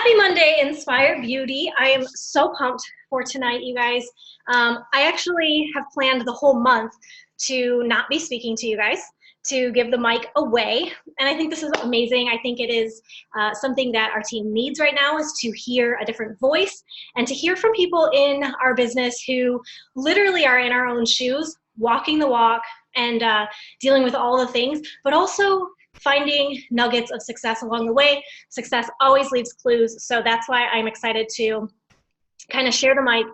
Happy Monday, Inspire Beauty. I am so pumped for tonight, you guys. I actually have planned the whole month to not be speaking to you guys, to give the mic away. And I think this is amazing. I think it is something that our team needs right now, is to hear a different voice and to hear from people in our business who literally are in our own shoes, walking the walk and dealing with all the things, but also finding nuggets of success along the way. Success always leaves clues. So that's why I'm excited to kind of share the mic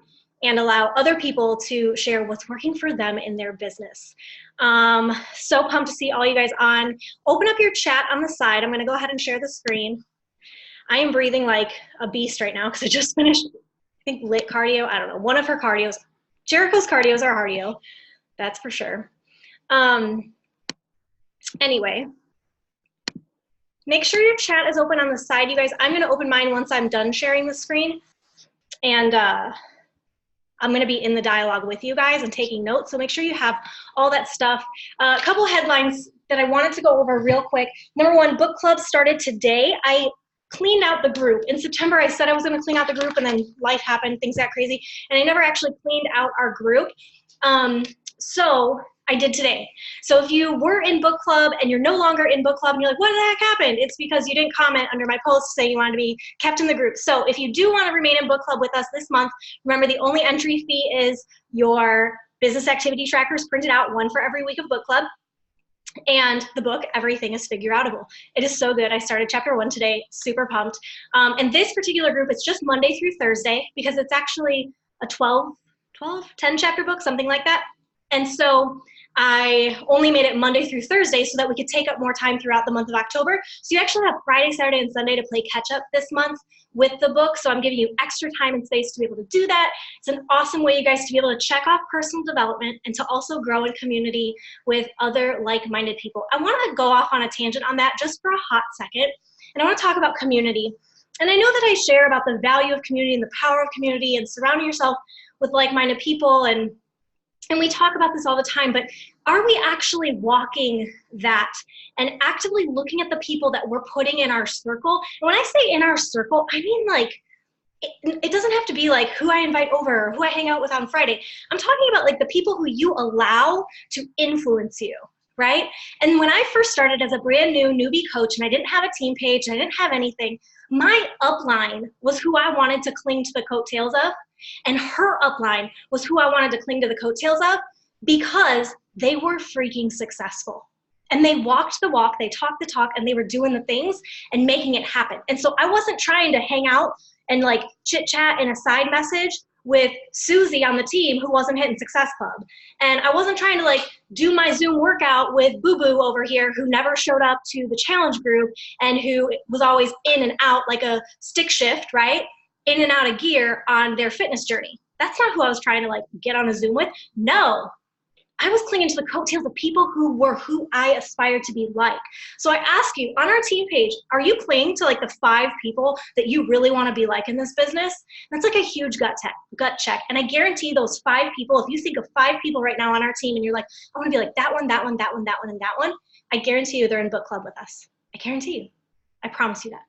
and allow other people to share what's working for them in their business. So pumped to see all you guys on. Open up your chat on the side. I'm gonna go ahead and share the screen. I am breathing like a beast right now because I just finished, I think, lit cardio. I don't know, one of her cardios. Jericho's cardios are cardio, that's for sure. Anyway, make sure your chat is open on the side, you guys. I'm gonna open mine once I'm done sharing the screen. And I'm gonna be in the dialogue with you guys and taking notes, so make sure you have all that stuff. A couple of headlines that I wanted to go over real quick. Number one, book club started today. I cleaned out the group. In September, I said I was gonna clean out the group, and then life happened, things got crazy, and I never actually cleaned out our group. So I did today. So if you were in book club and you're no longer in book club and you're like, what the heck happened? It's because you didn't comment under my post saying you wanted to be kept in the group. So if you do want to remain in book club with us this month, remember the only entry fee is your business activity trackers printed out, one for every week of book club. And the book, Everything is Figure Outable. It is so good. I started chapter 1 today, super pumped. And this particular group, it's just Monday through Thursday because it's actually a 10 chapter book, something like that. And so I only made it Monday through Thursday so that we could take up more time throughout the month of October. So you actually have Friday, Saturday, and Sunday to play catch up this month with the book. So I'm giving you extra time and space to be able to do that. It's an awesome way, you guys, to be able to check off personal development and to also grow in community with other like-minded people. I want to go off on a tangent on that just for a hot second. And I want to talk about community. And I know that I share about the value of community and the power of community and surrounding yourself with like-minded people, and we talk about this all the time, but are we actually walking that and actively looking at the people that we're putting in our circle? And when I say in our circle, I mean like, it doesn't have to be like who I invite over or who I hang out with on Friday. I'm talking about like the people who you allow to influence you, right? And when I first started as a brand new newbie coach and I didn't have a team page and I didn't have anything, my upline was who I wanted to cling to the coattails of. And her upline was who I wanted to cling to the coattails of because they were freaking successful. And they walked the walk, they talked the talk, and they were doing the things and making it happen. And so I wasn't trying to hang out and like chit chat in a side message with Susie on the team who wasn't hitting Success Club. And I wasn't trying to like do my Zoom workout with Boo Boo over here who never showed up to the challenge group and who was always in and out like a stick shift, right? In and out of gear on their fitness journey. That's not who I was trying to like get on a Zoom with. No, I was clinging to the coattails of people who were who I aspired to be like. So I ask you on our team page, are you clinging to like the 5 people that you really want to be like in this business? That's like a huge gut check. And I guarantee those 5 people, if you think of 5 people right now on our team and you're like, I want to be like that one, that one, that one, that one, and that one, I guarantee you they're in book club with us. I guarantee you. I promise you that.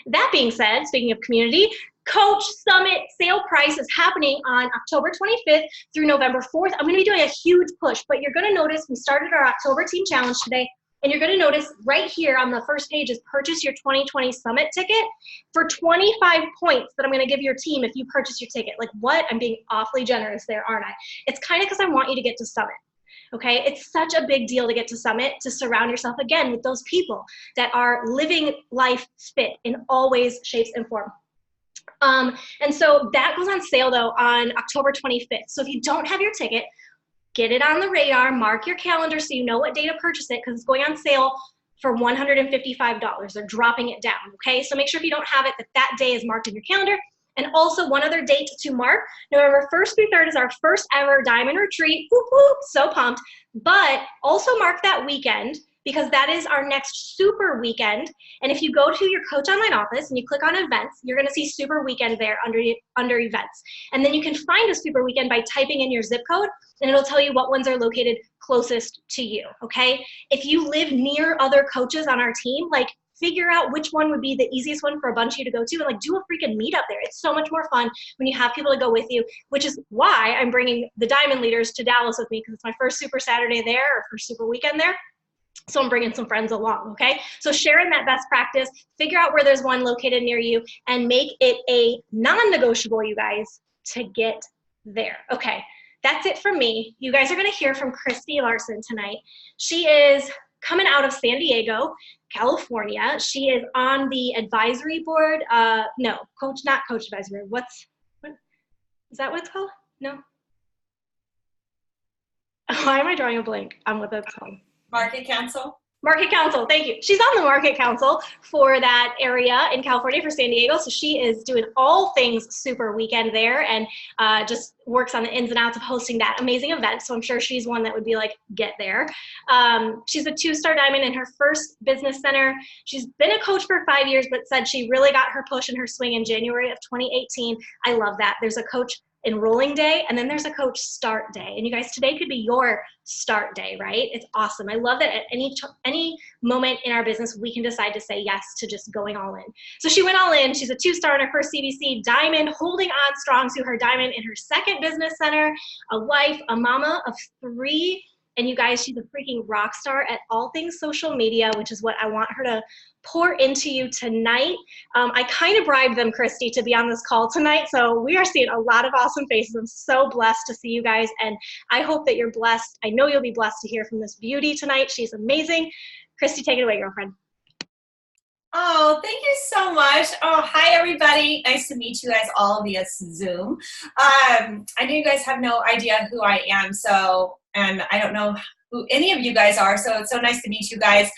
That being said, speaking of community, Coach Summit sale price is happening on October 25th through November 4th. I'm going to be doing a huge push, but you're going to notice we started our October team challenge today, and you're going to notice right here on the first page is purchase your 2020 Summit ticket for 25 points that I'm going to give your team if you purchase your ticket. Like what? I'm being awfully generous there, aren't I? It's kind of because I want you to get to Summit. Okay, it's such a big deal to get to Summit, to surround yourself again with those people that are living life fit in all ways, shapes, and form. And so that goes on sale though on October 25th. So if you don't have your ticket, get it on the radar, mark your calendar so you know what day to purchase it because it's going on sale for $155. They're dropping it down, okay? So make sure if you don't have it that day is marked in your calendar. And also one other date to mark, November 1st through 3rd is our first ever diamond retreat. Whoop, whoop, so pumped. But also mark that weekend because that is our next super weekend. And if you go to your Coach Online office and you click on events, you're gonna see super weekend there under events. And then you can find a super weekend by typing in your zip code and it'll tell you what ones are located closest to you, okay? If you live near other coaches on our team, like figure out which one would be the easiest one for a bunch of you to go to, and like do a freaking meetup there. It's so much more fun when you have people to go with you, which is why I'm bringing the Diamond Leaders to Dallas with me, because it's my first Super Saturday there, or first Super Weekend there. So I'm bringing some friends along, okay? So sharing that best practice, figure out where there's one located near you, and make it a non-negotiable, you guys, to get there. Okay, that's it from me. You guys are gonna hear from Krysti Larsen tonight. She is coming out of San Diego, California. She is on the advisory board. No, not coach advisory. What is that what it's called? No. Why am I drawing a blank on what that's called? Market Council. Market Council, thank you. She's on the Market Council for that area in California for San Diego. So she is doing all things Super Weekend there, and just works on the ins and outs of hosting that amazing event. So I'm sure she's one that would be like, get there. She's a 2-star diamond in her first business center. She's been a coach for 5 years, but said she really got her push and her swing in January of 2018. I love that. There's a coach enrolling day, and then there's a coach start day. And you guys, today could be your start day, right? It's awesome. I love that at any moment in our business, we can decide to say yes to just going all in. So she went all in. She's a 2-star in her first CBC diamond, holding on strong to her diamond in her second business center, a wife, a mama of 3. And you guys, she's a freaking rock star at all things social media, which is what I want her to pour into you tonight. I kind of bribed them, Krysti, to be on this call tonight. So we are seeing a lot of awesome faces. I'm so blessed to see you guys. And I hope that you're blessed. I know you'll be blessed to hear from this beauty tonight. She's amazing. Krysti, take it away, girlfriend. Oh, thank you so much. Oh, hi, everybody. Nice to meet you guys all via Zoom. I know you guys have no idea who I am, and I don't know who any of you guys are, so it's so nice to meet you guys.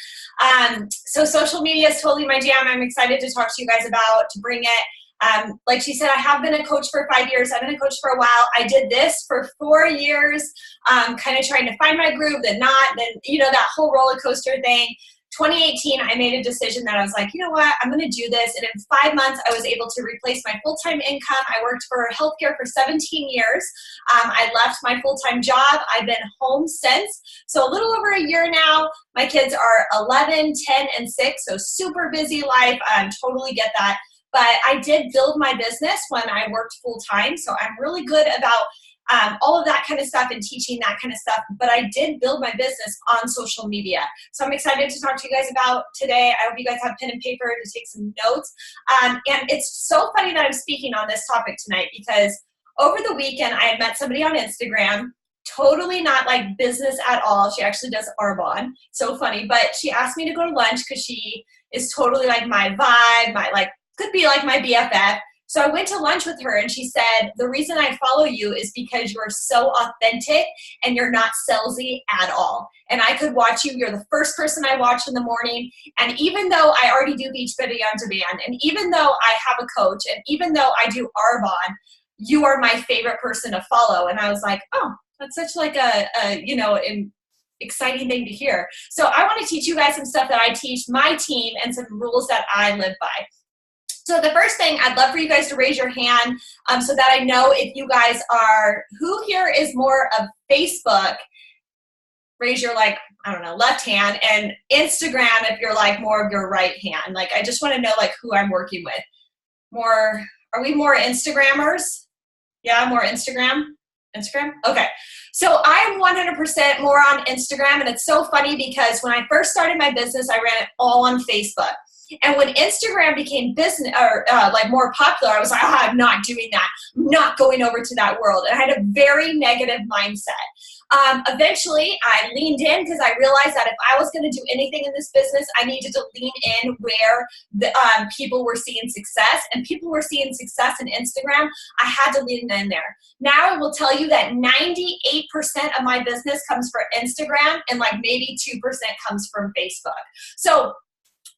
So social media is totally my jam. I'm excited to talk to you guys about, to bring it. Like she said, I have been a coach for 5 years. I've been a coach for a while. I did this for 4 years, kind of trying to find my groove, then not, then, you know, that whole roller coaster thing. 2018, I made a decision that I was like, you know what, I'm going to do this. And in 5 months, I was able to replace my full-time income. I worked for healthcare for 17 years. I left my full-time job. I've been home since. So a little over a year now. My kids are 11, 10, and 6. So super busy life. Totally get that. But I did build my business when I worked full-time. So I'm really good about all of that kind of stuff and teaching that kind of stuff. But I did build my business on social media. So I'm excited to talk to you guys about today. I hope you guys have pen and paper to take some notes. And it's so funny that I'm speaking on this topic tonight, because over the weekend, I had met somebody on Instagram, totally not like business at all. She actually does Arbonne. So funny. But she asked me to go to lunch because she is totally like my vibe, could be like my BFF. So I went to lunch with her, and she said, the reason I follow you is because you're so authentic and you're not salesy at all. And I could watch you. You're the first person I watch in the morning. And even though I already do Beachbody On Demand, and even though I have a coach, and even though I do Arbonne, you are my favorite person to follow. And I was like, oh, that's such like an exciting thing to hear. So I want to teach you guys some stuff that I teach my team and some rules that I live by. So the first thing, I'd love for you guys to raise your hand so that I know if you guys are, who here is more of Facebook? Raise your left hand, and Instagram if you're like more of your right hand. Like, I just want to know like who I'm working with. Are we more Instagrammers? Yeah, more Instagram? Okay. So I'm 100% more on Instagram, and it's so funny because when I first started my business, I ran it all on Facebook. And when Instagram became business or more popular, I was like, I'm not doing that. I'm not going over to that world. And I had a very negative mindset. Eventually, I leaned in because I realized that if I was going to do anything in this business, I needed to lean in where the people were seeing success. And people were seeing success in Instagram. I had to lean in there. Now I will tell you that 98% of my business comes from Instagram, and like maybe 2% comes from Facebook. So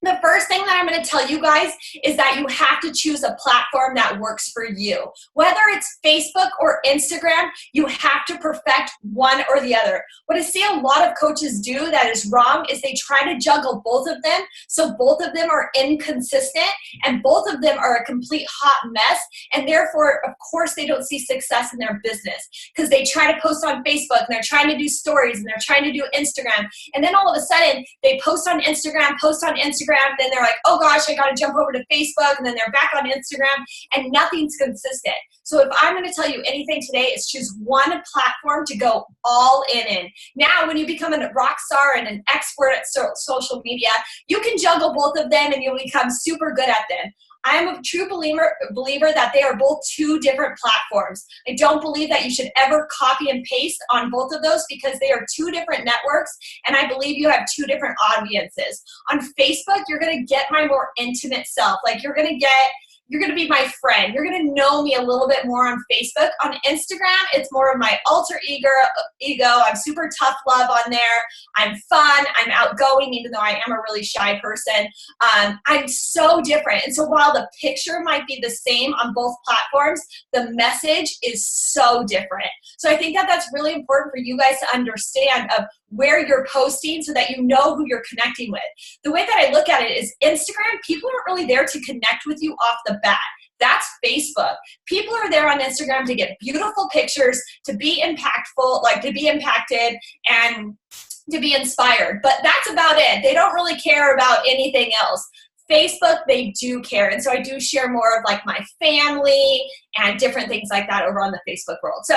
the first thing that I'm going to tell you guys is that you have to choose a platform that works for you. Whether it's Facebook or Instagram, you have to perfect one or the other. What I see a lot of coaches do that is wrong is they try to juggle both of them, so both of them are inconsistent and both of them are a complete hot mess, and therefore, of course, they don't see success in their business because they try to post on Facebook and they're trying to do stories and they're trying to do Instagram, and then all of a sudden they post on Instagram, Instagram, then they're like, oh gosh, I got to jump over to Facebook, and then they're back on Instagram, and nothing's consistent. So if I'm going to tell you anything today, it's choose one platform to go all in. Now, when you become a rock star and an expert at social media, you can juggle both of them and you'll become super good at them. I am a true believer that they are both two different platforms. I don't believe that you should ever copy and paste on both of those because they are two different networks, and I believe you have two different audiences. On Facebook, you're going to get my more intimate self. Like you're going to be my friend. You're going to know me a little bit more on Facebook. On Instagram, it's more of my alter ego. I'm super tough love on there. I'm fun. I'm outgoing, even though I am a really shy person. I'm so different. And so while the picture might be the same on both platforms, the message is so different. So I think that that's really important for you guys to understand of where you're posting so that you know who you're connecting with. The way that I look at it is Instagram, people aren't really there to connect with you off the bat. That's Facebook. People are there on Instagram to get beautiful pictures, to be impactful, like to be impacted and to be inspired. But that's about it. They don't really care about anything else. Facebook, they do care. And so I do share more of like my family and different things like that over on the Facebook world. So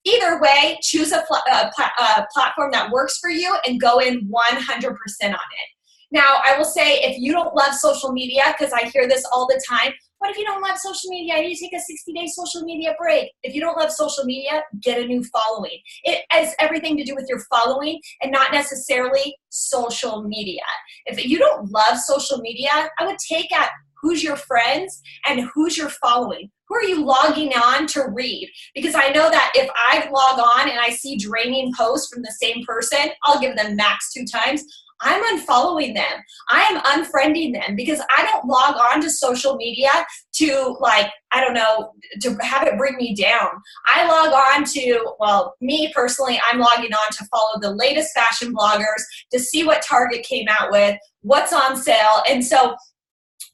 either way, choose a platform that works for you and go in 100% on it. Now, I will say if you don't love social media, because I hear this all the time, what if you don't love social media? I need to take a 60-day social media break. If you don't love social media, get a new following. It has everything to do with your following and not necessarily social media. If you don't love social media, I would take at who's your friends and who's your following. Who are you logging on to read? Because I know that if I log on and I see draining posts from the same person, I'll give them max 2 times. I'm unfollowing them. I am unfriending them because I don't log on to social media to to have it bring me down. I log on to, well, me personally, I'm logging on to follow the latest fashion bloggers, to see what Target came out with, what's on sale. And so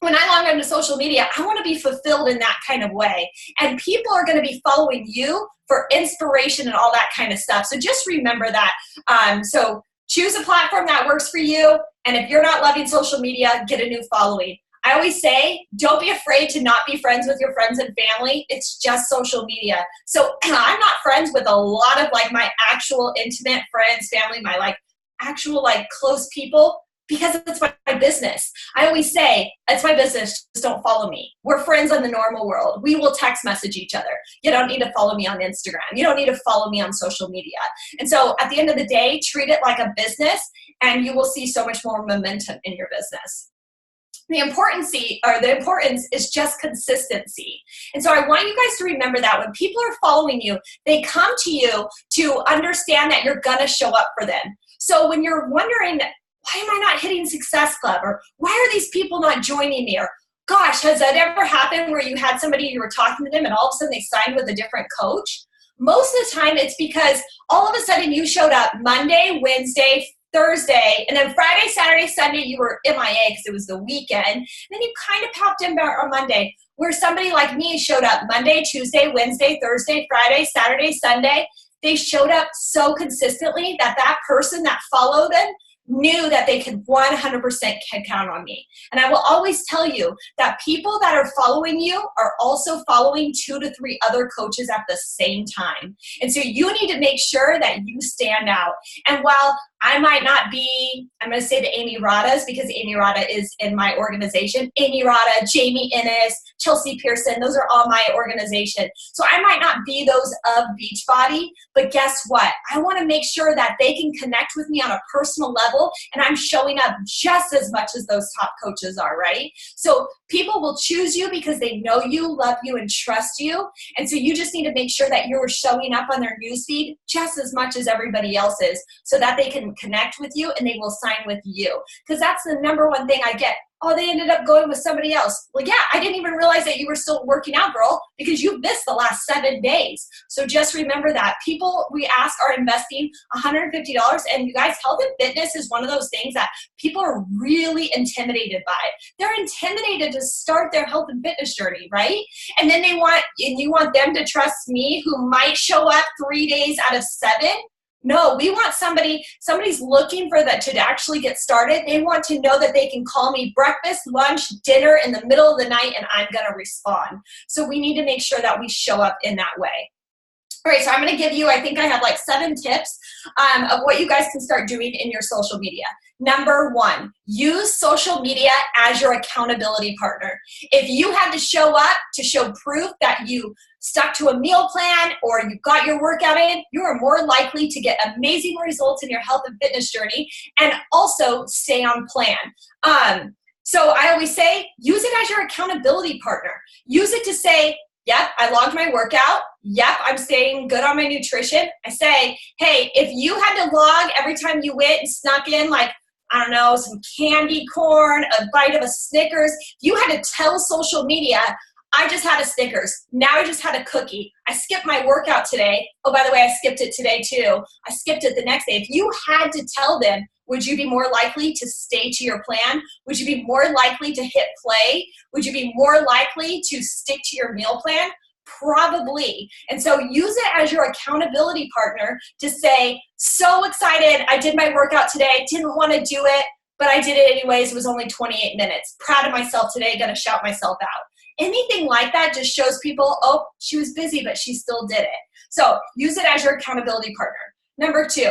when I log on to social media, I want to be fulfilled in that kind of way. And people are going to be following you for inspiration and all that kind of stuff. So just remember that. So choose a platform that works for you. And if you're not loving social media, get a new following. I always say, don't be afraid to not be friends with your friends and family. It's just social media. So I'm not friends with a lot of like my actual intimate friends, family, my like actual like close people, because it's my business. I always say, it's my business, just don't follow me. We're friends in the normal world. We will text message each other. You don't need to follow me on Instagram. You don't need to follow me on social media. And so at the end of the day, treat it like a business and you will see so much more momentum in your business. The importance is just consistency. And so I want you guys to remember that when people are following you, they come to you to understand that you're gonna show up for them. So when you're wondering, why am I not hitting Success Club? Or why are these people not joining me? Or gosh, has that ever happened where you had somebody, you were talking to them and all of a sudden they signed with a different coach? Most of the time it's because all of a sudden you showed up Monday, Wednesday, Thursday, and then Friday, Saturday, Sunday, you were MIA because it was the weekend. And then you kind of popped in on Monday, where somebody like me showed up Monday, Tuesday, Wednesday, Thursday, Friday, Saturday, Sunday. They showed up so consistently that that person that followed them knew that they could 100% count on me. And I will always tell you that people that are following you are also following 2 to 3 other coaches at the same time. And so you need to make sure that you stand out. And while I might not be, I'm going to say the Amy Radas because Amy Rada is in my organization. Amy Rada, Jamie Innes, Chelsea Pearson, those are all my organization. So I might not be those of Beachbody, but guess what? I want to make sure that they can connect with me on a personal level and I'm showing up just as much as those top coaches are, right? So people will choose you because they know you, love you, and trust you. And so you just need to make sure that you're showing up on their newsfeed just as much as everybody else is so that they can connect with you and they will sign with you. Because that's the number one thing I get. Oh, they ended up going with somebody else. Well, yeah, I didn't even realize that you were still working out, girl, because you missed the last 7 days. So just remember that. People we ask are investing $150. And you guys, health and fitness is one of those things that people are really intimidated by. They're intimidated to start their health and fitness journey, right? And then you want them to trust me who might show up 3 days out of 7. No, we want somebody's looking for that to actually get started. They want to know that they can call me breakfast, lunch, dinner in the middle of the night, and I'm going to respond. So we need to make sure that we show up in that way. All right, so I'm going to give you, I think I have like 7 tips of what you guys can start doing in your social media. Number 1, use social media as your accountability partner. If you had to show up to show proof that you stuck to a meal plan or you got your workout in, you are more likely to get amazing results in your health and fitness journey and also stay on plan. So I always say, use it as your accountability partner. Use it to say, yep, I logged my workout. Yep, I'm staying good on my nutrition. I say, hey, if you had to log every time you went and snuck in like, I don't know, some candy corn, a bite of a Snickers, you had to tell social media, I just had a Snickers. Now I just had a cookie. I skipped my workout today. Oh, by the way, I skipped it today too. I skipped it the next day. If you had to tell them, would you be more likely to stay to your plan? Would you be more likely to hit play? Would you be more likely to stick to your meal plan? Probably. And so use it as your accountability partner to say, so excited, I did my workout today, didn't want to do it, but I did it anyways. It was only 28 minutes. Proud of myself today, gonna shout myself out. Anything like that just shows people, oh, she was busy, but she still did it. So use it as your accountability partner. Number 2,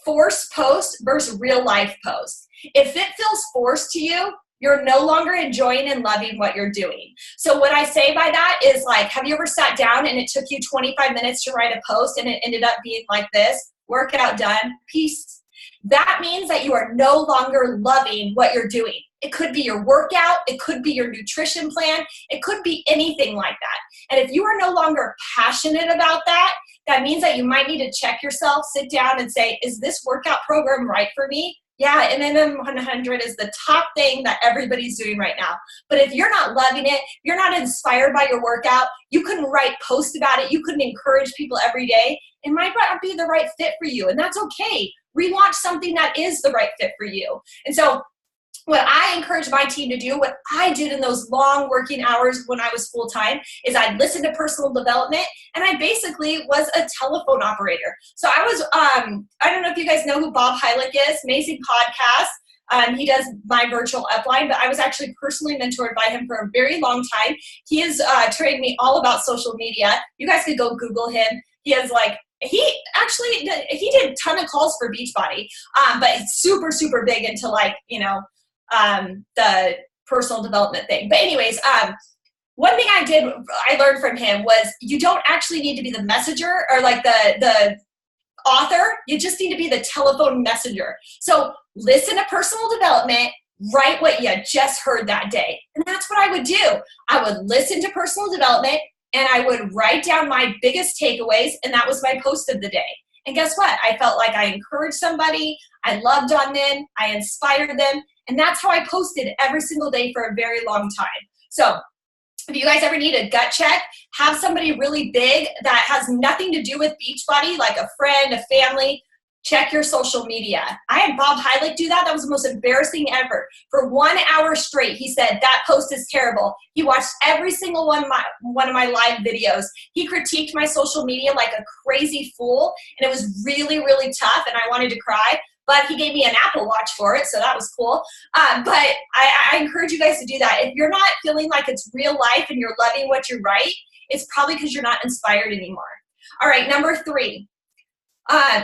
forced post versus real life post. If it feels forced to you, you're no longer enjoying and loving what you're doing. So what I say by that is like, have you ever sat down and it took you 25 minutes to write a post and it ended up being like this? Workout done, peace. That means that you are no longer loving what you're doing. It could be your workout, it could be your nutrition plan, it could be anything like that. And if you are no longer passionate about that, that means that you might need to check yourself, sit down and say, is this workout program right for me? Yeah, MM 100 is the top thing that everybody's doing right now. But if you're not loving it, you're not inspired by your workout, you couldn't write posts about it, you couldn't encourage people every day, it might not be the right fit for you. And that's okay. Relaunch something that is the right fit for you. And so what I encourage my team to do, what I did in those long working hours when I was full-time, is I'd listen to personal development, and I basically was a telephone operator. So I was, I don't know if you guys know who Bob Heilig is, amazing podcast. He does my virtual upline, but I was actually personally mentored by him for a very long time. He has trained me all about social media. You guys could go Google him. He has like, he did a ton of calls for Beachbody, but it's super, super big into like, you know, the personal development thing. But anyways, one thing I learned from him was you don't actually need to be the messenger or like the author. You just need to be the telephone messenger. So listen to personal development, write what you just heard that day. And that's what I would do. I would listen to personal development and I would write down my biggest takeaways, and that was my post of the day. And guess what? I felt like I encouraged somebody, I loved on them, I inspired them, and that's how I posted every single day for a very long time. So if you guys ever need a gut check, have somebody really big that has nothing to do with Beachbody, like a friend, a family, check your social media. I had Bob Heilig do that. That was the most embarrassing ever. For 1 hour straight, he said, that post is terrible. He watched every single one of my live videos. He critiqued my social media like a crazy fool, and it was really, really tough, and I wanted to cry. But he gave me an Apple Watch for it, so that was cool. But I encourage you guys to do that. If you're not feeling like it's real life and you're loving what you write, it's probably because you're not inspired anymore. All right, number 3.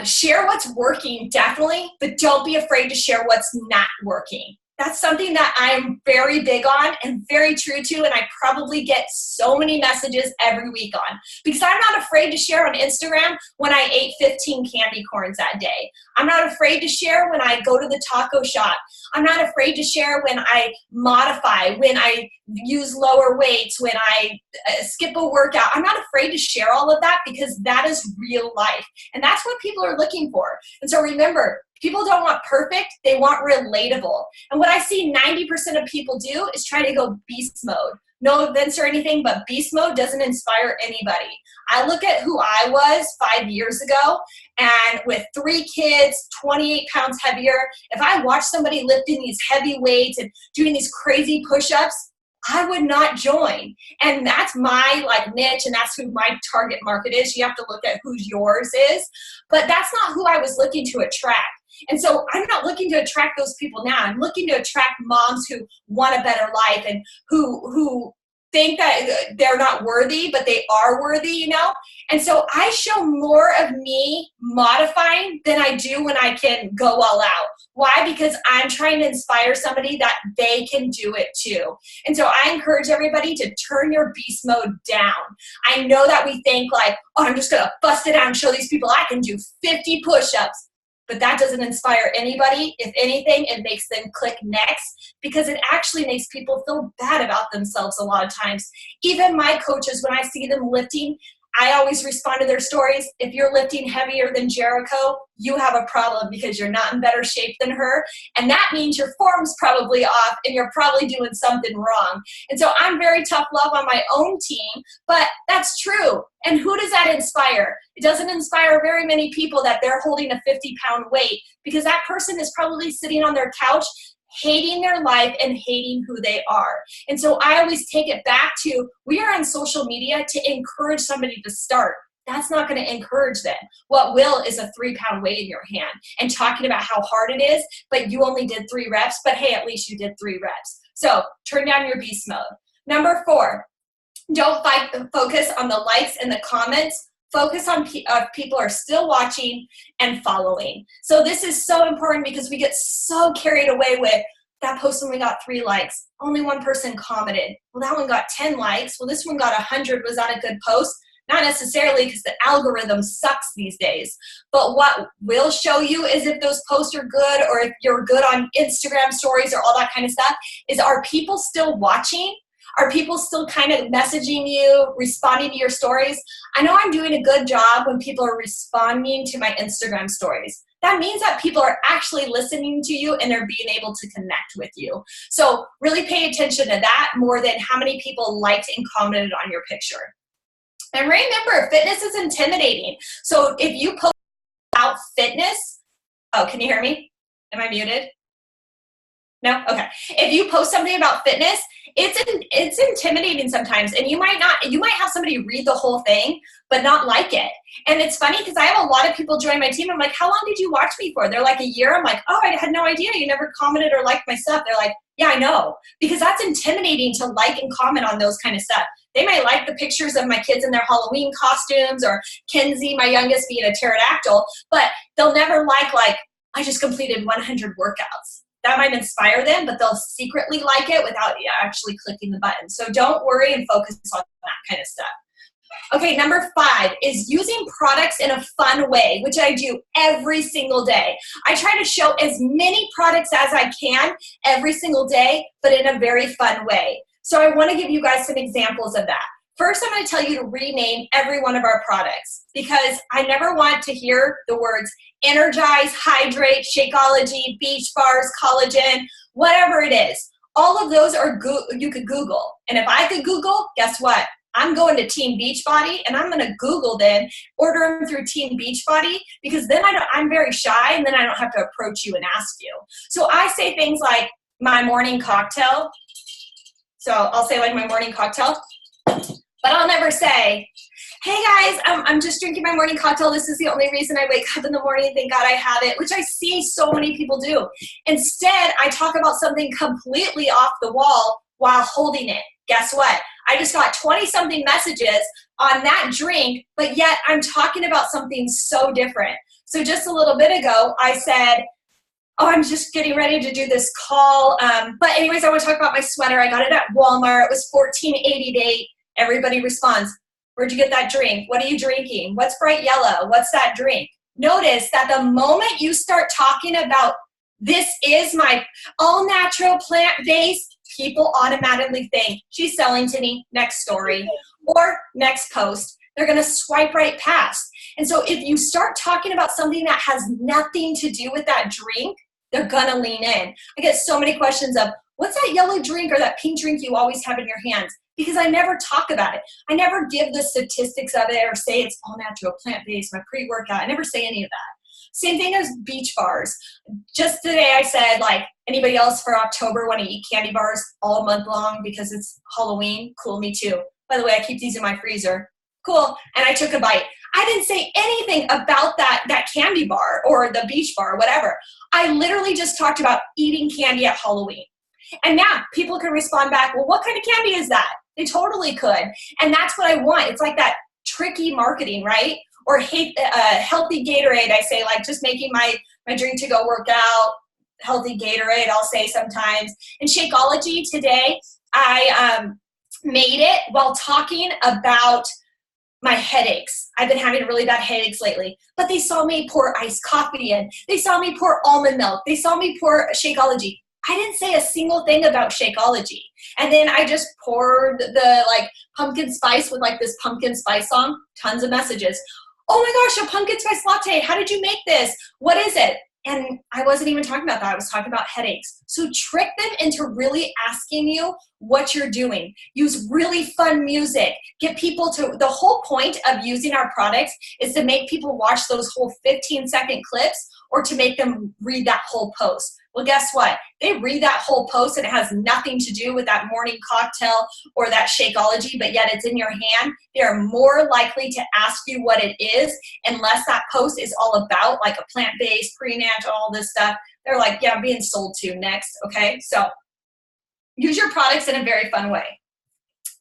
Share what's working, definitely, but don't be afraid to share what's not working. That's something that I'm very big on and very true to, and I probably get so many messages every week on, because I'm not afraid to share on Instagram when I ate 15 candy corns that day. I'm not afraid to share when I go to the taco shop. I'm not afraid to share when I modify, when I use lower weights, when I skip a workout. I'm not afraid to share all of that, because that is real life, and that's what people are looking for. And so remember, people don't want perfect, they want relatable. And what I see 90% of people do is try to go beast mode. No offense or anything, but beast mode doesn't inspire anybody. I look at who I was 5 years ago, and with 3 kids, 28 pounds heavier, if I watch somebody lifting these heavy weights and doing these crazy push-ups, I would not join. And that's my like niche, and that's who my target market is. You have to look at who yours is, but that's not who I was looking to attract. And so I'm not looking to attract those people now. I'm looking to attract moms who want a better life and who think that they're not worthy, but they are worthy, you know? And so I show more of me modifying than I do when I can go all out. Why? Because I'm trying to inspire somebody that they can do it too. And so I encourage everybody to turn your beast mode down. I know that we think like, oh, I'm just gonna bust it out and show these people I can do 50 push-ups. But that doesn't inspire anybody. If anything, it makes them click next, because it actually makes people feel bad about themselves a lot of times. Even my coaches, when I see them lifting, I always respond to their stories. If you're lifting heavier than Jericho, you have a problem because you're not in better shape than her. And that means your form's probably off and you're probably doing something wrong. And so I'm very tough love on my own team, but that's true. And who does that inspire? It doesn't inspire very many people that they're holding a 50-pound weight, because that person is probably sitting on their couch hating their life and hating who they are. And so I always take it back to, we are on social media to encourage somebody to start. That's not going to encourage them. What will is a 3-pound weight in your hand and talking about how hard it is, but you only did 3 reps, but hey, at least you did 3 reps. So turn down your beast mode. Number 4, don't focus on the likes and the comments. Focus on people are still watching and following. So this is so important, because we get so carried away with, that post only got 3 likes. Only 1 person commented. Well, that one got 10 likes. Well, this one got 100. Was that a good post? Not necessarily, because the algorithm sucks these days. But what will show you is if those posts are good, or if you're good on Instagram stories or all that kind of stuff, is, are people still watching? Are people still kind of messaging you, responding to your stories? I know I'm doing a good job when people are responding to my Instagram stories. That means that people are actually listening to you and they're being able to connect with you. So really pay attention to that more than how many people liked and commented on your picture. And remember, fitness is intimidating. So if you post about fitness, oh, can you hear me? Am I muted? No? Okay. If you post something about fitness, it's intimidating sometimes, and you might have somebody read the whole thing but not like it. And it's funny because I have a lot of people join my team. I'm like, how long did you watch me for? They're like, a year. I'm like, oh, I had no idea you never commented or liked my stuff. They're like, yeah, I know, because that's intimidating to like and comment on those kind of stuff. They might like the pictures of my kids in their Halloween costumes, or Kenzie, my youngest, being a pterodactyl, but they'll never like I just completed 100 workouts. That might inspire them, but they'll secretly like it without actually clicking the button. So don't worry and focus on that kind of stuff. Okay, number 5 is using products in a fun way, which I do every single day. I try to show as many products as I can every single day, but in a very fun way. So I want to give you guys some examples of that. First, I'm going to tell you to rename every one of our products, because I never want to hear the words Energize, Hydrate, Shakeology, Beach Bars, Collagen, whatever it is. All of those are you could Google. And if I could Google, guess what? I'm going to Team Beachbody, and I'm going to Google them, order them through Team Beachbody, because then I'm very shy, and then I don't have to approach you and ask you. So I say things like my morning cocktail. So I'll say like my morning cocktail. But I'll never say, hey guys, I'm just drinking my morning cocktail. This is the only reason I wake up in the morning. Thank God I have it, which I see so many people do. Instead, I talk about something completely off the wall while holding it. Guess what? I just got 20-something messages on that drink, but yet I'm talking about something so different. So just a little bit ago, I said, oh, I'm just getting ready to do this call. But anyways, I want to talk about my sweater. I got it at Walmart. It was $14.88. Everybody responds, where'd you get that drink? What are you drinking? What's bright yellow? What's that drink? Notice that the moment you start talking about, this is my all-natural plant-based, people automatically think, she's selling to me, next story, or next post. They're going to swipe right past. And so if you start talking about something that has nothing to do with that drink, they're going to lean in. I get so many questions of, what's that yellow drink or that pink drink you always have in your hands? Because I never talk about it. I never give the statistics of it or say it's all natural, plant-based, my pre-workout. I never say any of that. Same thing as beach bars. Just today I said, like, anybody else for October want to eat candy bars all month long because it's Halloween? Cool, me too. By the way, I keep these in my freezer. Cool. And I took a bite. I didn't say anything about that candy bar or the beach bar or whatever. I literally just talked about eating candy at Halloween. And now people can respond back, well, what kind of candy is that? They totally could. And that's what I want. It's like that tricky marketing, right? Or healthy Gatorade. I say, like, just making my drink to go work out, healthy Gatorade, I'll say sometimes. And Shakeology today, I made it while talking about my headaches. I've been having really bad headaches lately, but they saw me pour iced coffee in. They saw me pour almond milk. They saw me pour Shakeology. I didn't say a single thing about Shakeology. And then I just poured the like pumpkin spice with like this pumpkin spice song, tons of messages. Oh my gosh, a pumpkin spice latte. How did you make this? What is it? And I wasn't even talking about that. I was talking about headaches. So trick them into really asking you what you're doing. Use really fun music. Get people to, the whole point of using our products is to make people watch those whole 15-second clips or to make them read that whole post. Well, guess what? They read that whole post and it has nothing to do with that morning cocktail or that Shakeology, but yet it's in your hand. They are more likely to ask you what it is unless that post is all about like a plant-based, pre-nat, all this stuff. They're like, yeah, I'm being sold to next, okay? So use your products in a very fun way.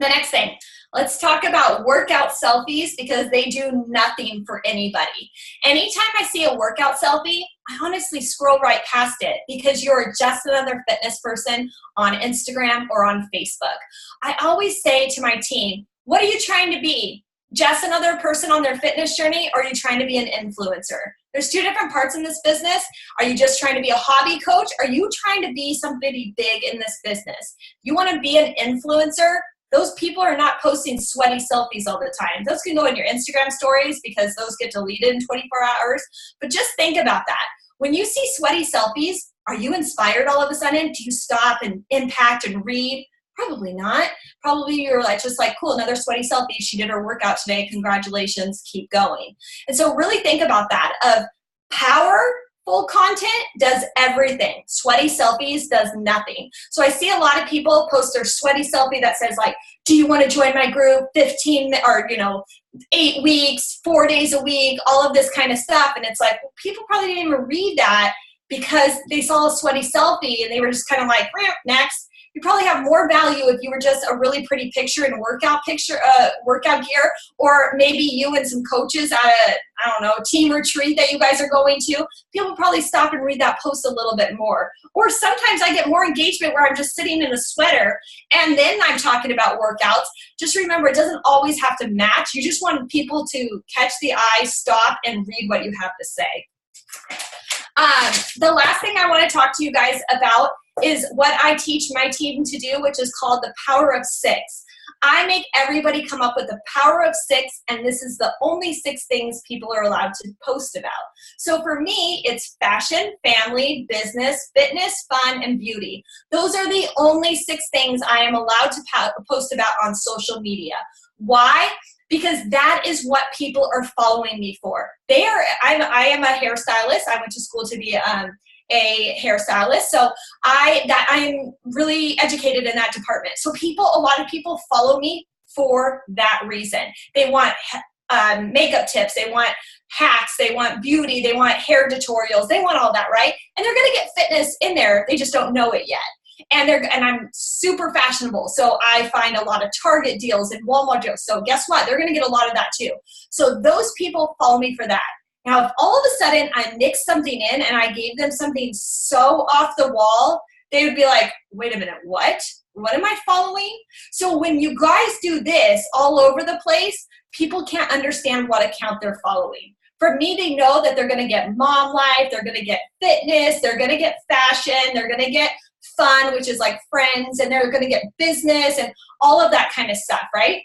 The next thing, let's talk about workout selfies because they do nothing for anybody. Anytime I see a workout selfie, I honestly scroll right past it because you're just another fitness person on Instagram or on Facebook. I always say to my team, what are you trying to be? Just another person on their fitness journey, or are you trying to be an influencer? There's two different parts in this business. Are you just trying to be a hobby coach? Are you trying to be somebody big in this business? You want to be an influencer? Those people are not posting sweaty selfies all the time. Those can go in your Instagram stories because those get deleted in 24 hours. But just think about that. When you see sweaty selfies, are you inspired all of a sudden? Do you stop and impact and read? Probably not. Probably you're like, just like, cool, another sweaty selfie. She did her workout today. Congratulations. Keep going. And so really think about that of powerful content does everything. Sweaty selfies does nothing. So I see a lot of people post their sweaty selfie that says like, do you want to join my group? 15 or, 8 weeks, 4 days a week, all of this kind of stuff. And it's like, well, people probably didn't even read that because they saw a sweaty selfie and they were just kind of like, next. You probably have more value if you were just a really pretty picture in workout gear, or maybe you and some coaches at a team retreat that you guys are going to. People probably stop and read that post a little bit more. Or sometimes I get more engagement where I'm just sitting in a sweater and then I'm talking about workouts. Just remember, it doesn't always have to match. You just want people to catch the eye, stop, and read what you have to say. The last thing I want to talk to you guys about is what I teach my team to do, which is called the power of 6. I make everybody come up with the power of 6, and this is the only 6 things people are allowed to post about. So for me, it's fashion, family, business, fitness, fun, and beauty. Those are the only 6 things I am allowed to post about on social media. Why? Because that is what people are following me for. I am a hairstylist. I went to school to be a hairstylist. So I'm really educated in that department. So a lot of people follow me for that reason. They want makeup tips. They want hacks. They want beauty. They want hair tutorials. They want all that, right? And they're going to get fitness in there. They just don't know it yet. And I'm super fashionable. So I find a lot of Target deals and Walmart deals. So guess what? They're going to get a lot of that too. So those people follow me for that. Now, if all of a sudden I mixed something in and I gave them something so off the wall, they would be like, wait a minute, what? What am I following? So when you guys do this all over the place, people can't understand what account they're following. For me, they know that they're going to get mom life, they're going to get fitness, they're going to get fashion, they're going to get fun, which is like friends, and they're going to get business and all of that kind of stuff, right?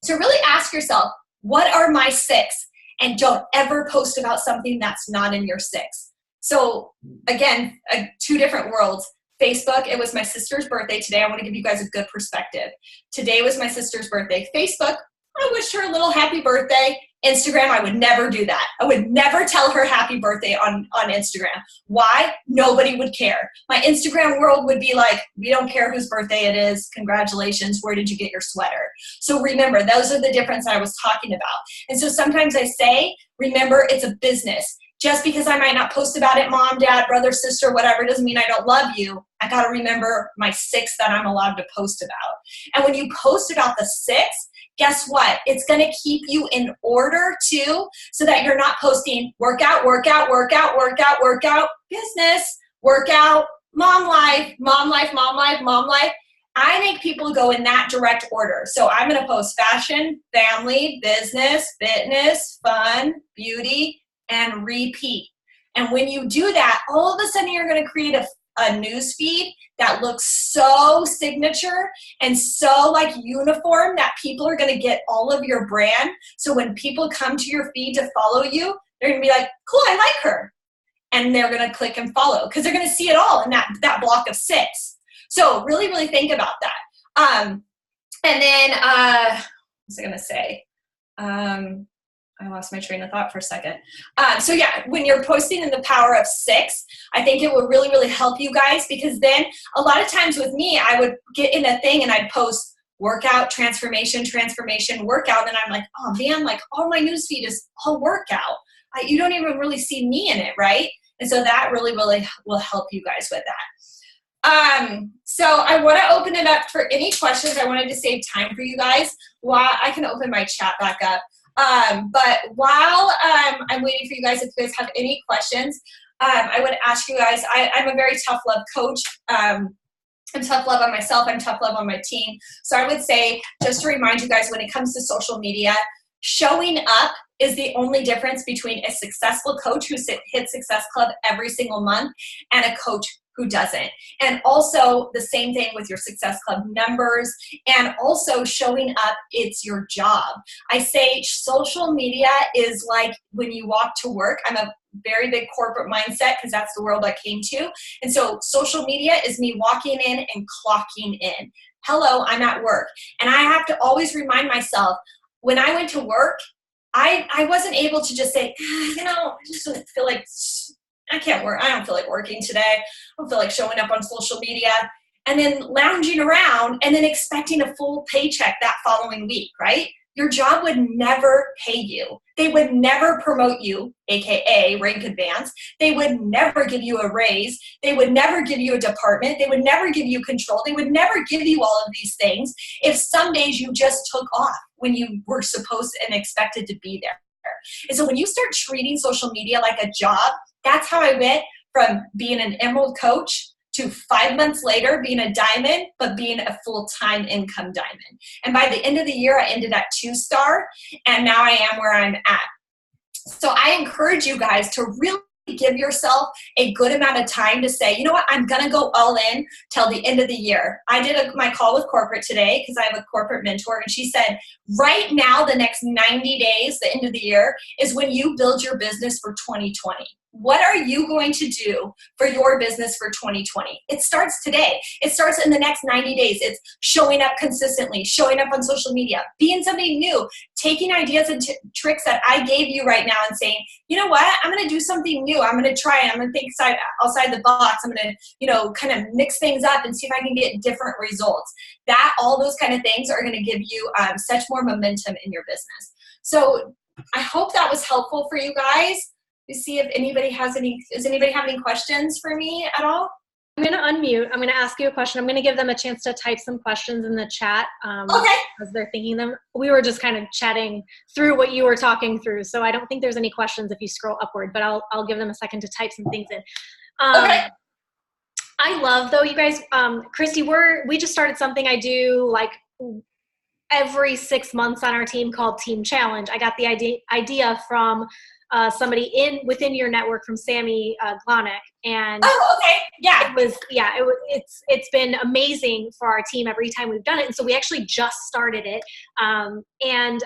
So really ask yourself, what are my 6? And don't ever post about something that's not in your 6. So again, 2 different worlds. Facebook, it was my sister's birthday today. I want to give you guys a good perspective. Today was my sister's birthday. Facebook, I wished her a little happy birthday. Instagram, I would never do that. I would never tell her happy birthday on Instagram. Why? Nobody would care. My Instagram world would be like, we don't care whose birthday it is. Congratulations. Where did you get your sweater? So remember, those are the difference I was talking about. And so sometimes I say, remember, it's a business. Just because I might not post about it, mom, dad, brother, sister, whatever, doesn't mean I don't love you. I got to remember my 6 that I'm allowed to post about. And when you post about the 6, guess what? It's going to keep you in order too, so that you're not posting workout, workout, workout, workout, workout, business, workout, mom life, mom life, mom life, mom life. I make people go in that direct order. So I'm going to post fashion, family, business, fitness, fun, beauty, and repeat. And when you do that, all of a sudden you're going to create a news feed that looks so signature and so like uniform that people are going to get all of your brand. So when people come to your feed to follow you, they're going to be like, cool, I like her. And they're going to click and follow because they're going to see it all in that block of 6. So really, really think about that. And then, what was I going to say? I lost my train of thought for a second. So yeah, when you're posting in the power of 6, I think it will really, really help you guys, because then a lot of times with me, I would get in a thing and I'd post workout, transformation, transformation, workout. And I'm like, oh man, like all my newsfeed is all workout. You don't even really see me in it, right? And so that really, really will help you guys with that. So I want to open it up for any questions. I wanted to save time for you guys. While I can open my chat back up. But while I'm waiting for you guys, if you guys have any questions, I would ask you guys, I'm a very tough love coach. I'm tough love on myself. I'm tough love on my team. So I would say, just to remind you guys, when it comes to social media, showing up is the only difference between a successful coach who hits Success Club every single month and a coach who doesn't. And also the same thing with your Success Club members, and also showing up, it's your job. I say social media is like when you walk to work. I'm a very big corporate mindset because that's the world I came to. And so social media is me walking in and clocking in. Hello, I'm at work. And I have to always remind myself, when I went to work, I wasn't able to just say, I just don't feel like I can't work. I don't feel like working today. I don't feel like showing up on social media, and then lounging around and then expecting a full paycheck that following week, right? Your job would never pay you. They would never promote you, AKA rank advance. They would never give you a raise. They would never give you a department. They would never give you control. They would never give you all of these things if some days you just took off when you were supposed and expected to be there. And so when you start treating social media like a job, that's how I went from being an emerald coach to 5 months later being a diamond, but being a full-time income diamond. And by the end of the year, I ended at 2-star, and now I am where I'm at. So I encourage you guys to really give yourself a good amount of time to say, you know what, I'm going to go all in till the end of the year. I did my call with corporate today because I have a corporate mentor, and she said, right now, the next 90 days, the end of the year, is when you build your business for 2020. What are you going to do for your business for 2020? It starts today. It starts in the next 90 days. It's showing up consistently, showing up on social media, being something new, taking ideas and tricks that I gave you right now and saying, you know what, I'm going to do something new. I'm going to try it. I'm going to think outside the box. I'm going to, kind of mix things up and see if I can get different results. All those kind of things are going to give you such more momentum in your business. So I hope that was helpful for you guys. To see if anybody has does anybody have any questions for me at all? I'm going to unmute. I'm going to ask you a question. I'm going to give them a chance to type some questions in the chat Okay. as they're thinking them. We were just kind of chatting through what you were talking through, so I don't think there's any questions if you scroll upward, but I'll give them a second to type some things in. Okay. I love, though, you guys, Krysti, we just started something I do like every 6 months on our team called Team Challenge. I got the idea from somebody within your network, from Sammy Glonek, and okay, yeah, it's been amazing for our team every time we've done it, and so we actually just started it, and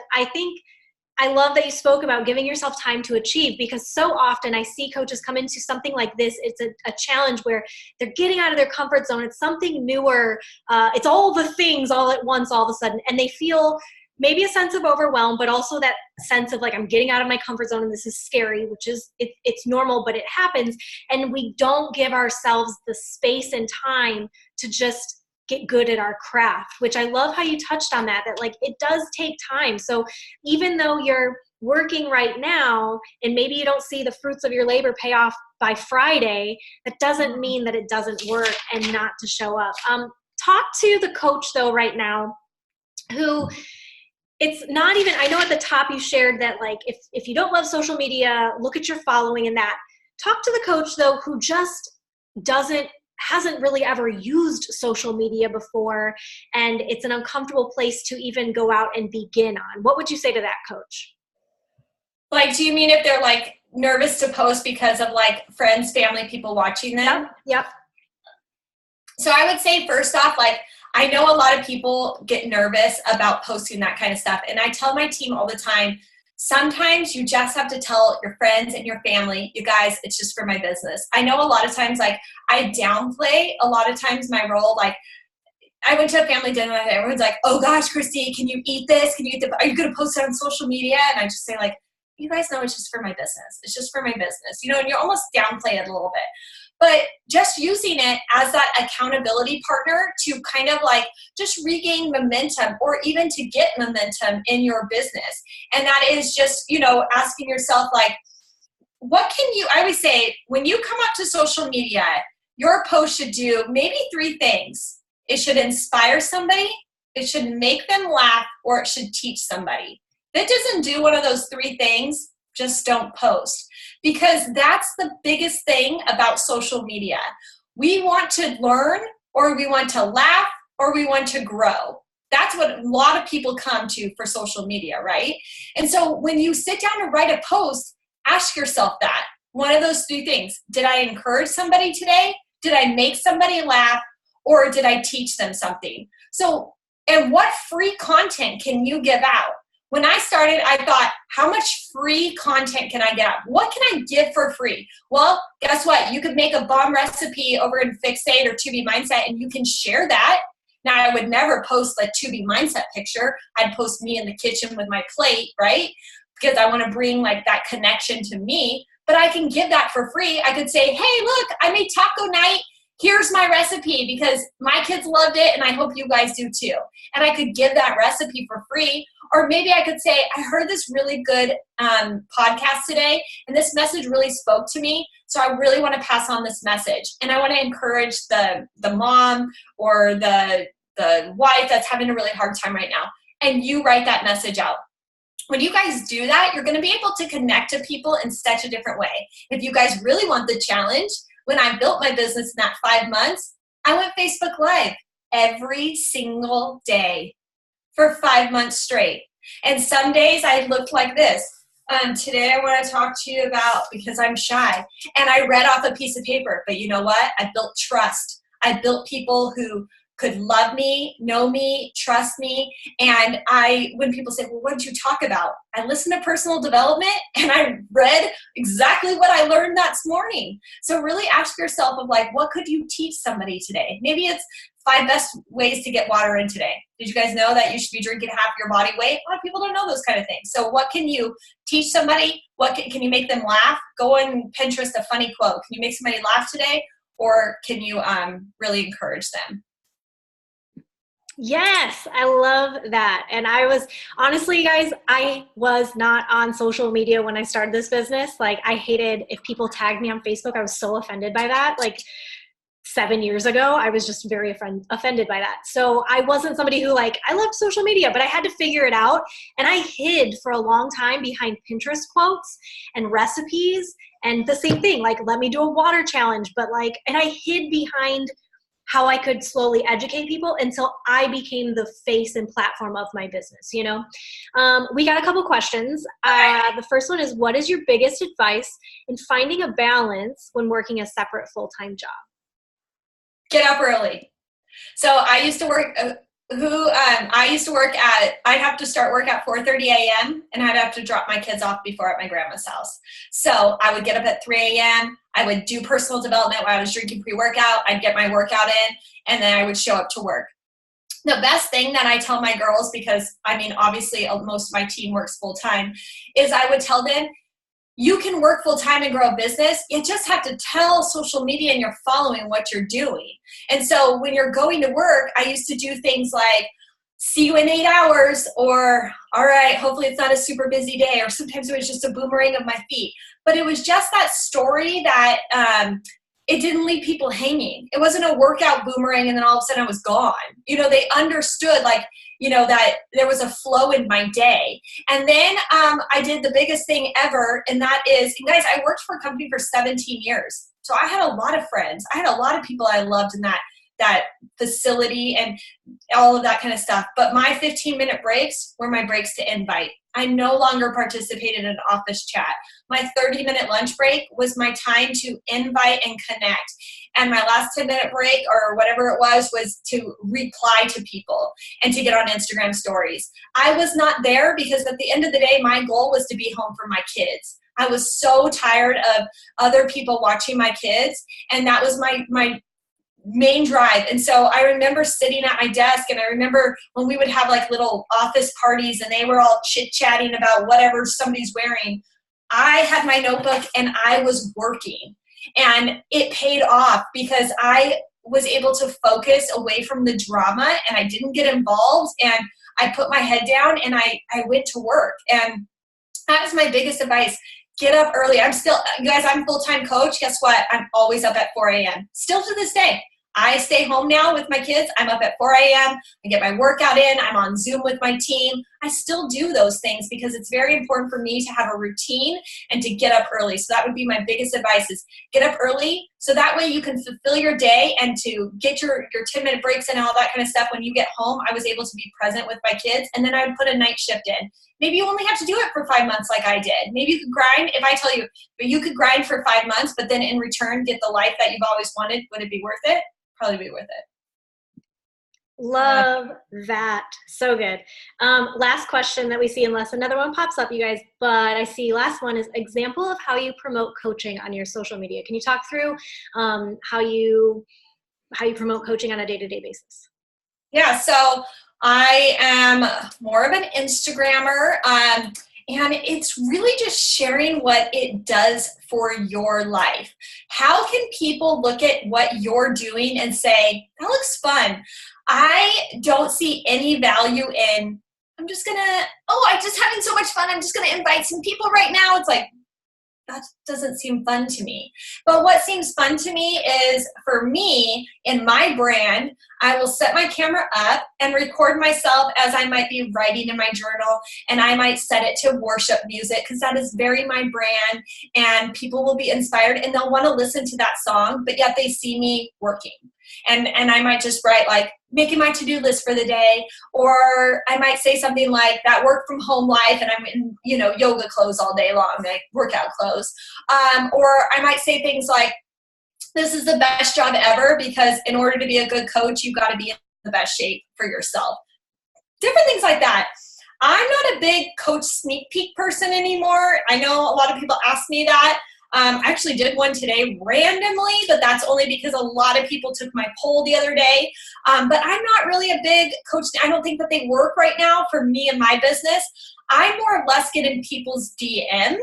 I love that you spoke about giving yourself time to achieve, because so often I see coaches come into something like this. It's a challenge where they're getting out of their comfort zone. It's something newer. It's all the things all at once, all of a sudden, and they feel maybe a sense of overwhelm, but also that sense of like, I'm getting out of my comfort zone and this is scary, which is, it's normal, but it happens. And we don't give ourselves the space and time to just get good at our craft, which I love how you touched on that like it does take time. So even though you're working right now and maybe you don't see the fruits of your labor pay off by Friday, that doesn't mean that it doesn't work and not to show up. Talk to the coach though right now who it's not even, I know at the top you shared that like if you don't love social media, look at your following and that. Talk to the coach though who just hasn't really ever used social media before and it's an uncomfortable place to even go out and begin on. What would you say to that coach? Like, do you mean if they're like nervous to post because of like friends, family, people watching them? Yep. So I would say first off, like, I know a lot of people get nervous about posting that kind of stuff. And I tell my team all the time, sometimes you just have to tell your friends and your family, you guys, it's just for my business. I know a lot of times, like, I downplay a lot of times my role. Like, I went to a family dinner and everyone's like, oh gosh, Krysti, can you eat this? Are you going to post it on social media? And I just say like, you guys know it's just for my business. It's just for my business, you know, and you almost downplay it a little bit. But just using it as that accountability partner to kind of like just regain momentum or even to get momentum in your business. And that is just, you know, asking yourself like, what can you, I always say, when you come up to social media, your post should do maybe 3 things. It should inspire somebody, it should make them laugh, or it should teach somebody. If it doesn't do one of those 3 things, just don't post. Because that's the biggest thing about social media. We want to learn, or we want to laugh, or we want to grow. That's what a lot of people come to for social media, right? And so when you sit down and write a post, ask yourself that. One of those 3 things. Did I encourage somebody today? Did I make somebody laugh? Or did I teach them something? So, and what free content can you give out? When I started, I thought, how much free content can I get out? What can I give for free? Well, guess what? You could make a bomb recipe over in Fixate or 2B Mindset and you can share that. Now, I would never post a 2B Mindset picture. I'd post me in the kitchen with my plate, right? Because I want to bring like that connection to me. But I can give that for free. I could say, hey, look, I made taco night. Here's my recipe because my kids loved it and I hope you guys do too. And I could give that recipe for free. Or maybe I could say, I heard this really good podcast today and this message really spoke to me. So I really want to pass on this message. And I want to encourage the mom or the wife that's having a really hard time right now. And you write that message out. When you guys do that, you're going to be able to connect to people in such a different way. If you guys really want the challenge, when I built my business in that 5 months, I went Facebook Live every single day for 5 months straight. And some days I looked like this. Today I want to talk to you about, because I'm shy. And I read off a piece of paper. But you know what? I built trust. I built people who could love me, know me, trust me. And when people say, well, what did you talk about? I listened to personal development and I read exactly what I learned that morning. So really ask yourself of like, what could you teach somebody today? Maybe it's 5 best ways to get water in today. Did you guys know that you should be drinking half your body weight? A lot of people don't know those kind of things. So what can you teach somebody? Can you make them laugh? Go on Pinterest, a funny quote. Can you make somebody laugh today? Or can you really encourage them? Yes, I love that. And I was, honestly, guys, I was not on social media when I started this business. Like, I hated if people tagged me on Facebook. I was so offended by that. Like 7 years ago, I was just very offended by that. So I wasn't somebody who like, I loved social media, but I had to figure it out. And I hid for a long time behind Pinterest quotes and recipes and the same thing, like, let me do a water challenge. But like, and I hid behind how I could slowly educate people until I became the face and platform of my business, you know? We got a couple questions. The first one is, what is your biggest advice in finding a balance when working a separate full-time job? Get up early. So I used to work, I'd have to start work at 4:30 a.m. and I'd have to drop my kids off before at my grandma's house. So I would get up at 3 a.m. I would do personal development while I was drinking pre-workout. I'd get my workout in and then I would show up to work. the best thing that I tell my girls, because I mean, obviously most of my team works full time, is I would tell them, you can work full time and grow a business. You just have to tell social media and your following what you're doing. And so when you're going to work, I used to do things like, see you in 8 hours, or all right, hopefully it's not a super busy day, or sometimes it was just a boomerang of my feet. But it was just that story that it didn't leave people hanging. It wasn't a workout boomerang and then all of a sudden I was gone. You know, they understood, like, you know, that there was a flow in my day. And then I did the biggest thing ever, and that is, and guys, I worked for a company for 17 years. So I had a lot of friends. I had a lot of people I loved in that facility and all of that kind of stuff. But my 15-minute breaks were my breaks to invite. I no longer participated in an office chat. My 30-minute lunch break was my time to invite and connect. And my last 10-minute break, or whatever it was to reply to people and to get on Instagram stories. I was not there because at the end of the day, my goal was to be home for my kids. I was so tired of other people watching my kids, and that was my main drive. And so I remember sitting at my desk, and I remember when we would have like little office parties and they were all chit-chatting about whatever somebody's wearing. I had my notebook and I was working, and it paid off because I was able to focus away from the drama and I didn't get involved, and I put my head down and I went to work. And that was my biggest advice. Get up early. I'm still, you guys, I'm a full-time coach. Guess what? I'm always up at 4 a.m. Still to this day. I stay home now with my kids. I'm up at 4 a.m. I get my workout in. I'm on Zoom with my team. I still do those things because it's very important for me to have a routine and to get up early. So that would be my biggest advice, is get up early so that way you can fulfill your day and to get your 10-minute breaks and all that kind of stuff. When you get home, I was able to be present with my kids, and then I would put a night shift in. Maybe you only have to do it for 5 months like I did. Maybe you could grind, if I tell you, but you could grind for 5 months, but then in return get the life that you've always wanted. Would it be worth it? Probably be worth it. Love that. So good. Last question that we see, unless another one pops up, you guys, but I see last one is example of how you promote coaching on your social media. Can you talk through how you promote coaching on a day-to-day basis? Yeah, so I am more of an Instagrammer, and it's really just sharing what it does for your life. How can people look at what you're doing and say, that looks fun? I don't see any value in, I'm just having so much fun. I'm just going to invite some people right now. It's like, that doesn't seem fun to me. But what seems fun to me is, for me, in my brand, I will set my camera up and record myself as I might be writing in my journal, and I might set it to worship music because that is very my brand, and people will be inspired and they'll want to listen to that song, but yet they see me working. And I might just write like, making my to-do list for the day, or I might say something like that work from home life, and I'm in, yoga clothes all day long, like workout clothes. Or I might say things like, this is the best job ever, because in order to be a good coach, you got to be in the best shape for yourself. Different things like that. I'm not a big coach sneak peek person anymore. I know a lot of people ask me that. I actually did one today randomly, but that's only because a lot of people took my poll the other day. But I'm not really a big coach. I don't think that they work right now for me and my business. I more or less get in people's DMs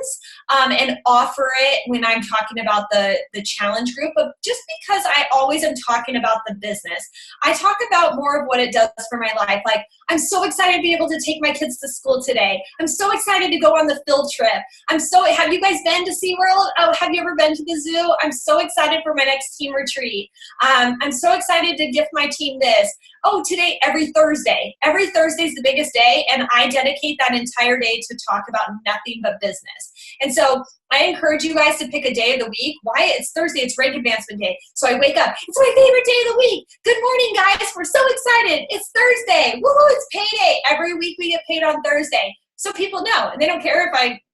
and offer it when I'm talking about the challenge group, but just because I always am talking about the business. I talk about more of what it does for my life. Like, I'm so excited to be able to take my kids to school today. I'm so excited to go on the field trip. Have you guys been to SeaWorld? Oh, have you ever been to the zoo? I'm so excited for my next team retreat. I'm so excited to gift my team this. Oh, today, every Thursday is the biggest day, and I dedicate that entire day to talk about nothing but business. And so I encourage you guys to pick a day of the week. Why? It's Thursday, it's rank advancement day. So I wake up, it's my favorite day of the week. Good morning, guys, we're so excited. It's Thursday, woohoo, it's payday. Every week we get paid on Thursday. So people know, and they don't care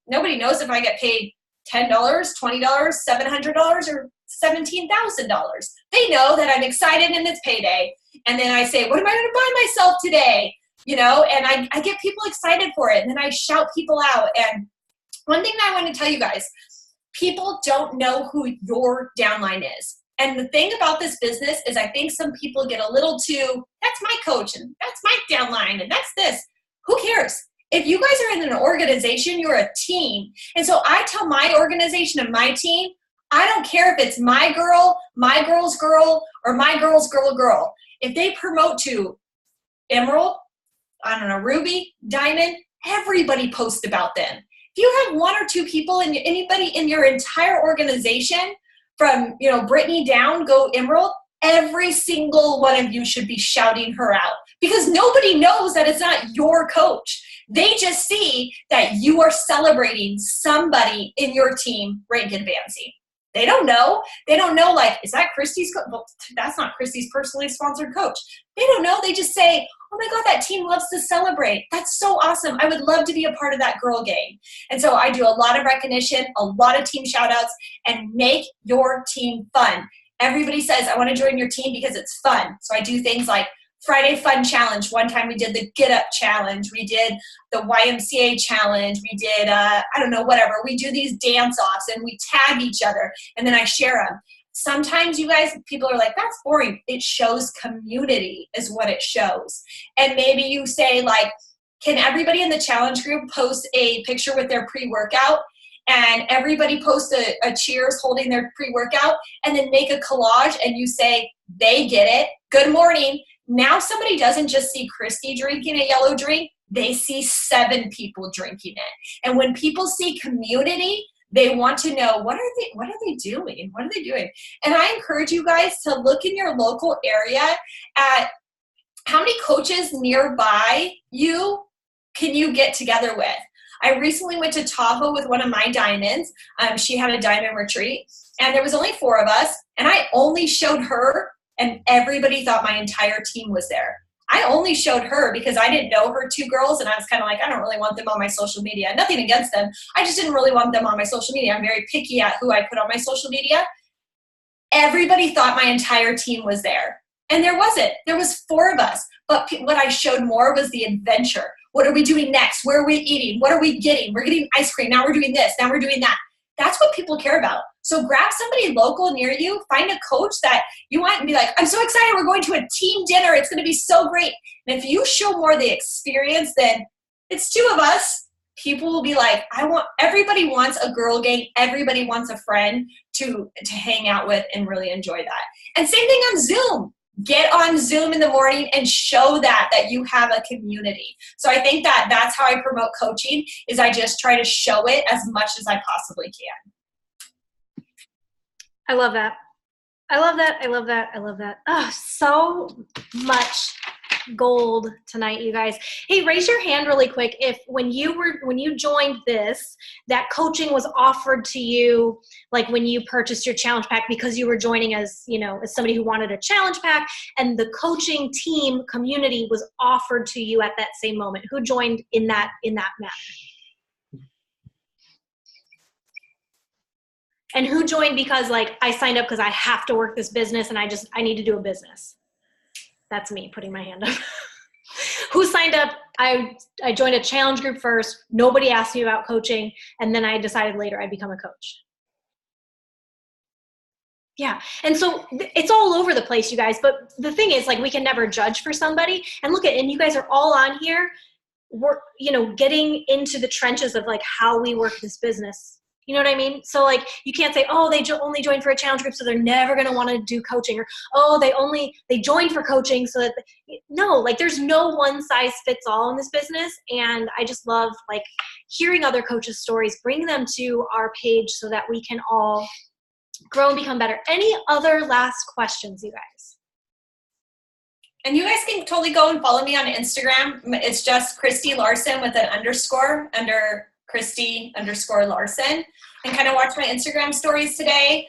nobody knows if I get paid $10, $20, $700, or $17,000. They know that I'm excited and it's payday. And then I say, what am I going to buy myself today? And I get people excited for it. And then I shout people out. And one thing that I want to tell you guys, people don't know who your downline is. And the thing about this business is I think some people get a little too, that's my coach and that's my downline and that's this. Who cares? If you guys are in an organization, you're a team. And so I tell my organization and my team, I don't care if it's my girl, my girl's girl, or my girl's girl. If they promote to Emerald, I don't know, Ruby, Diamond, everybody post about them. If you have one or two people and anybody in your entire organization from, Brittany down, go Emerald, every single one of you should be shouting her out because nobody knows that it's not your coach. They just see that you are celebrating somebody in your team rank advancing. They don't know. They don't know, like, is that Krysti's coach? Well, that's not Krysti's personally sponsored coach. They don't know. They just say, oh my God, that team loves to celebrate. That's so awesome. I would love to be a part of that girl gang. And so I do a lot of recognition, a lot of team shout outs, and make your team fun. Everybody says, I want to join your team because it's fun. So I do things like Friday Fun Challenge. One time we did the Get Up Challenge. We did the YMCA Challenge. We did, whatever. We do these dance-offs and we tag each other and then I share them. Sometimes you guys, people are like, that's boring. It shows community is what it shows. And maybe you say like, can everybody in the challenge group post a picture with their pre-workout? And everybody post a cheers holding their pre-workout and then make a collage and you say, they get it. Good morning. Now somebody doesn't just see Krysti drinking a yellow drink, they see 7 people drinking it. And when people see community, they want to know, what are they doing? What are they doing? And I encourage you guys to look in your local area at how many coaches nearby you can you get together with. I recently went to Tahoe with one of my diamonds. She had a diamond retreat and there was only 4 of us and I only showed her and everybody thought my entire team was there. I only showed her because I didn't know her 2 girls and I was kind of like, I don't really want them on my social media. Nothing against them. I just didn't really want them on my social media. I'm very picky at who I put on my social media. Everybody thought my entire team was there. And there wasn't. There was 4 of us. But what I showed more was the adventure. What are we doing next? Where are we eating? What are we getting? We're getting ice cream. Now we're doing this. Now we're doing that. That's what people care about. So grab somebody local near you, find a coach that you want and be like, I'm so excited. We're going to a team dinner. It's going to be so great. And if you show more of the experience, then it's 2 of us. People will be like, everybody wants a girl gang. Everybody wants a friend to hang out with and really enjoy that. And same thing on Zoom. Get on Zoom in the morning and show that you have a community. So I think that's how I promote coaching is I just try to show it as much as I possibly can. I love that. I love that. I love that. I love that. Oh, so much gold tonight, you guys. Hey, raise your hand really quick if when you joined this, that coaching was offered to you, like when you purchased your challenge pack because you were joining as somebody who wanted a challenge pack, and the coaching team community was offered to you at that same moment. Who joined in that manner? And who joined because like I signed up because I have to work this business and I need to do a business? That's me putting my hand up. Who signed up? I joined a challenge group first. Nobody asked me about coaching. And then I decided later I'd become a coach. Yeah. And so it's all over the place, you guys. But the thing is, like, we can never judge for somebody. And and you guys are all on here. We're, getting into the trenches of like how we work this business. You know what I mean? So like, you can't say, oh, they only joined for a challenge group, so they're never going to want to do coaching, or, oh, they joined for coaching. So that, no, like there's no one size fits all in this business. And I just love like hearing other coaches' stories, bring them to our page so that we can all grow and become better. Any other last questions, you guys? And you guys can totally go and follow me on Instagram. It's just Krysti Larsen with an underscore under Krysti_Larsen, and kind of watch my Instagram stories today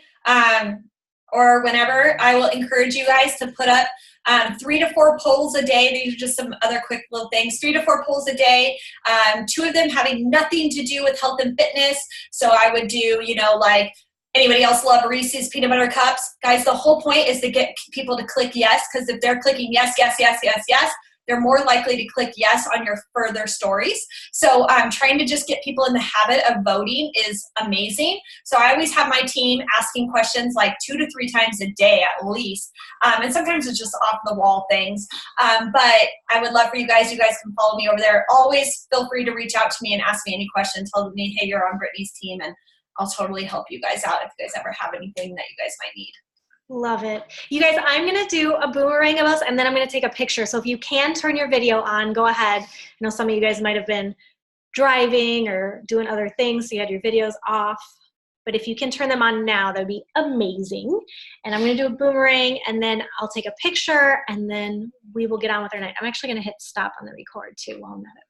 or whenever. I will encourage you guys to put up 3 to 4 polls a day. These are just some other quick little things. 3 to 4 polls a day. 2 of them having nothing to do with health and fitness. So I would do, like, anybody else love Reese's peanut butter cups? Guys, the whole point is to get people to click yes, because if they're clicking yes, yes, yes, yes, yes, they're more likely to click yes on your further stories. So trying to just get people in the habit of voting is amazing. So I always have my team asking questions like 2 to 3 times a day at least. And sometimes it's just off the wall things. But I would love for you guys can follow me over there. Always feel free to reach out to me and ask me any questions. Tell me, hey, you're on Brittany's team, and I'll totally help you guys out if you guys ever have anything that you guys might need. Love it. You guys, I'm going to do a boomerang of us, and then I'm going to take a picture. So if you can turn your video on, go ahead. I know some of you guys might have been driving or doing other things, so you had your videos off. But if you can turn them on now, that would be amazing. And I'm going to do a boomerang, and then I'll take a picture, and then we will get on with our night. I'm actually going to hit stop on the record, too, while I'm at it.